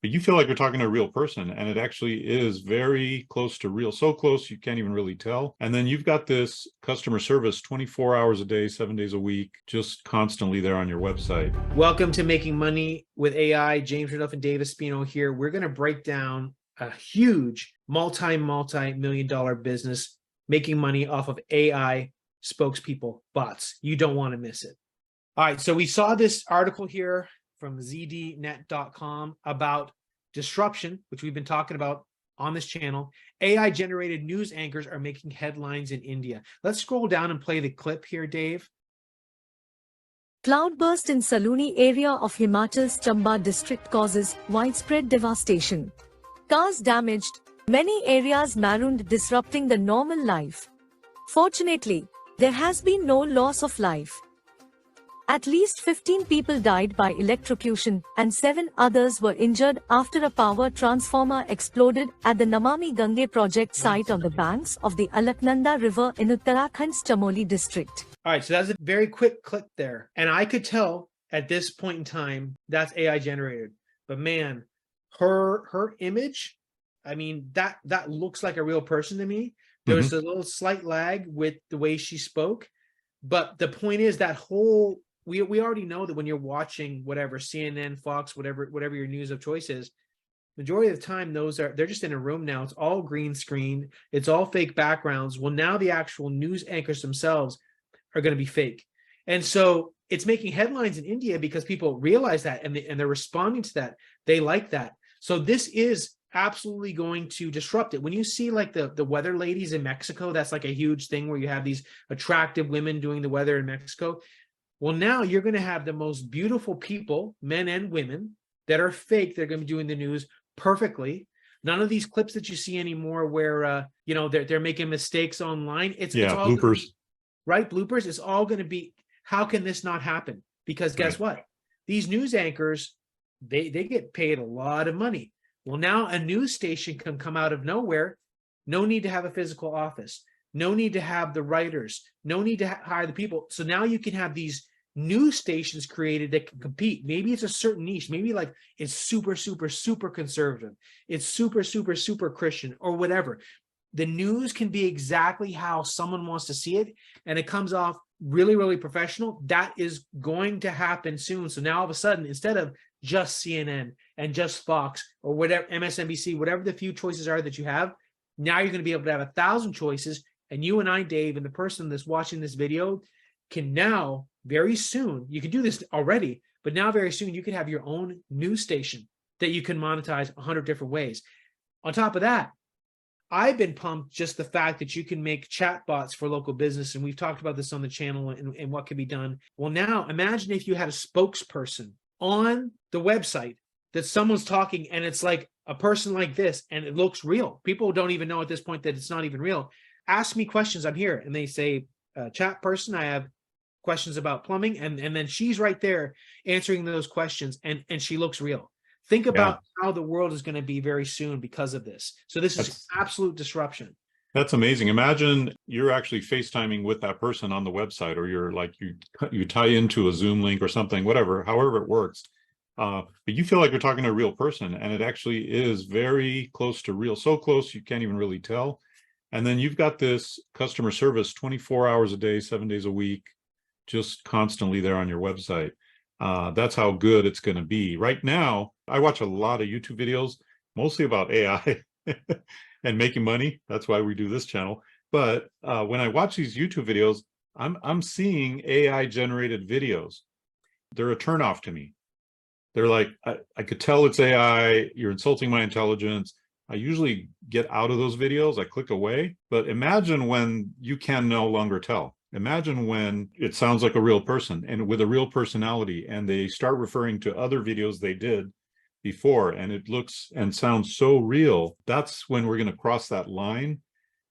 but you feel like you're talking to a real person, and it actually is very close to real, so close you can't even really tell. And then you've got this customer service 24 hours a day, 7 days a week, just constantly there on your website. Welcome to Making Money with AI. James Randolph and Dave Espino here. We're going to break down a huge multi-million dollar business making money off of AI spokespeople bots. You don't want to miss it. All right, so we saw this article here from zdnet.com about disruption, which we've been talking about on this channel. AI generated news anchors are making headlines in India. Let's scroll down and play the clip here, Dave. Cloudburst in Saloni area of Himachal's Chamba district causes widespread devastation. Cars damaged, many areas marooned, disrupting the normal life. Fortunately, there has been no loss of life. At least 15 people died by electrocution and 7 others were injured after a power transformer exploded at the Namami Gange project site on the banks of the Alaknanda River in Uttarakhand's Chamoli district. All right, so that's a very quick clip there. And I could tell at this point in time, that's AI generated. But man, her image, I mean, that looks like a real person to me. There was a little slight lag with the way she spoke. But the point is that whole, we already know that when you're watching whatever, CNN, Fox, whatever your news of choice is, majority of the time, they're just in a room now. It's all green screen. It's all fake backgrounds. Well, now the actual news anchors themselves are going to be fake. And so it's making headlines in India because people realize that and they're responding to that. They like that. So this is absolutely going to disrupt it. When you see like the weather ladies in Mexico, that's like a huge thing where you have these attractive women doing the weather in Mexico. Well, now you're going to have the most beautiful people, men and women, that are fake. They're going to be doing the news perfectly. None of these clips that you see anymore where, they're making mistakes online. It's all bloopers. Right? Bloopers. It's all going to be, how can this not happen? Because guess what? These news anchors, they get paid a lot of money. Well, now a news station can come out of nowhere. No need to have a physical office. No need to have the writers. No need to hire the people. So now you can have these news stations created that can compete. Maybe it's a certain niche. Maybe like it's super, super, super conservative. It's super, super, super Christian or whatever. The news can be exactly how someone wants to see it, and it comes off really, really professional. That is going to happen soon. So now all of a sudden, instead of just CNN and just Fox or whatever, MSNBC, whatever the few choices are that you have, now you're going to be able to have 1,000 choices. And you and I, Dave, and the person that's watching this video can now very soon, you can do this already, but now very soon you can have your own news station that you can monetize 100 different ways. On top of that, I've been pumped just the fact that you can make chatbots for local business. And we've talked about this on the channel and what can be done. Well, now imagine if you had a spokesperson on the website that someone's talking and it's like a person like this and it looks real. People don't even know at this point that it's not even real. Ask me questions, I'm here. And they say, chat person, I have questions about plumbing. And then she's right there answering those questions and she looks real. Think about how the world is going to be very soon because of this. So this is absolute disruption. That's amazing. Imagine you're actually FaceTiming with that person on the website, or you're like, you tie into a Zoom link or something, whatever, however it works. But you feel like you're talking to a real person, and it actually is very close to real, so close you can't even really tell. And then you've got this customer service 24 hours a day, 7 days a week, just constantly there on your website. That's how good it's going to be. Right now, I watch a lot of YouTube videos, mostly about AI and making money. That's why we do this channel. But when I watch these YouTube videos, I'm seeing AI generated videos. They're a turnoff to me. They're like, I could tell it's AI. You're insulting my intelligence. I usually get out of those videos. I click away. But imagine when you can no longer tell. Imagine when it sounds like a real person and with a real personality, and they start referring to other videos they did before, and it looks and sounds so real. That's when we're going to cross that line,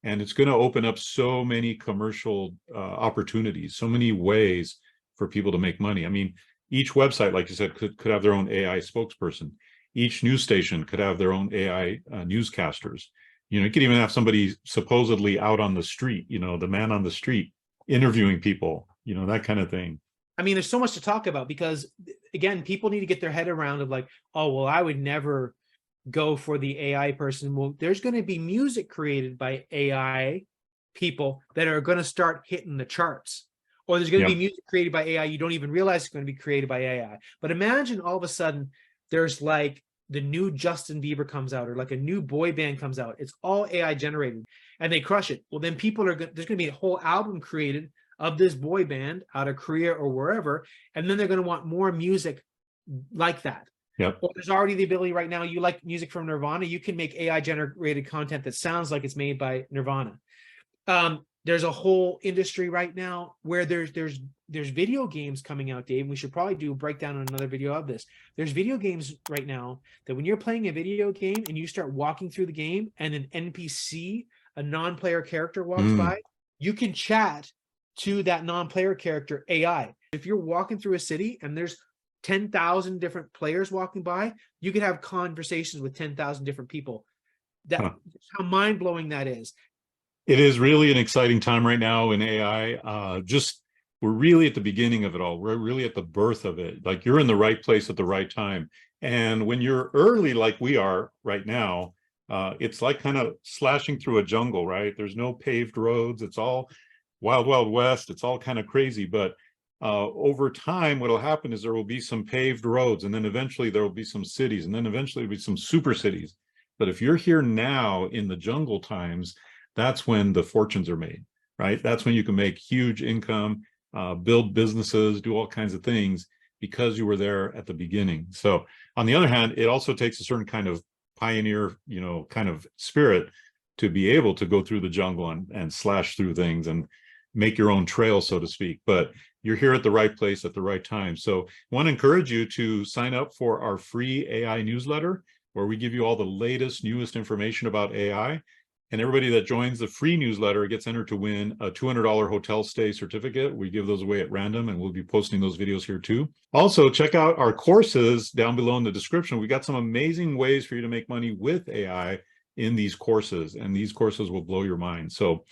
and it's going to open up so many commercial opportunities, so many ways for people to make money. I mean, each website, like you said, could have their own AI spokesperson. Each news station could have their own AI newscasters. You could even have somebody supposedly out on the street, the man on the street, interviewing people, that kind of thing. I mean, there's so much to talk about because, again, people need to get their head around of like, oh, well, I would never go for the AI person. Well, there's going to be music created by AI people that are going to start hitting the charts. Or there's going to Yeah. be music created by AI you don't even realize it's going to be created by AI. But imagine all of a sudden there's like the new Justin Bieber comes out, or like a new boy band comes out. It's all AI generated and they crush it. Well, then people are there's going to be a whole album created of this boy band out of Korea or wherever, and then they're going to want more music like that. Yep. Well, there's already the ability right now. You like music from Nirvana, you can make AI generated content that sounds like it's made by Nirvana. There's a whole industry right now where there's video games coming out, Dave. And we should probably do a breakdown on another video of this. There's video games right now that when you're playing a video game and you start walking through the game and an NPC, a non-player character walks by, you can chat to that non-player character AI. If you're walking through a city and there's 10,000 different players walking by, you could have conversations with 10,000 different people. That's how mind-blowing that is. It is really an exciting time right now in AI. We're really at the beginning of it all. We're really at the birth of it. Like, you're in the right place at the right time. And when you're early, like we are right now, it's like kind of slashing through a jungle, right? There's no paved roads. It's all wild, wild west. It's all kind of crazy. But over time, what will happen is there will be some paved roads, and then eventually there will be some cities, and then eventually there'll be some super cities. But if you're here now in the jungle times, that's when the fortunes are made, right? That's when you can make huge income, build businesses, do all kinds of things because you were there at the beginning. So on the other hand, it also takes a certain kind of pioneer, kind of spirit to be able to go through the jungle and slash through things and make your own trail, so to speak. But you're here at the right place at the right time. So I want to encourage you to sign up for our free AI newsletter, where we give you all the latest, newest information about AI. And everybody that joins the free newsletter gets entered to win a $200 hotel stay certificate. We give those away at random, and we'll be posting those videos here too. Also, check out our courses down below in the description. We got some amazing ways for you to make money with AI in these courses, and these courses will blow your mind. So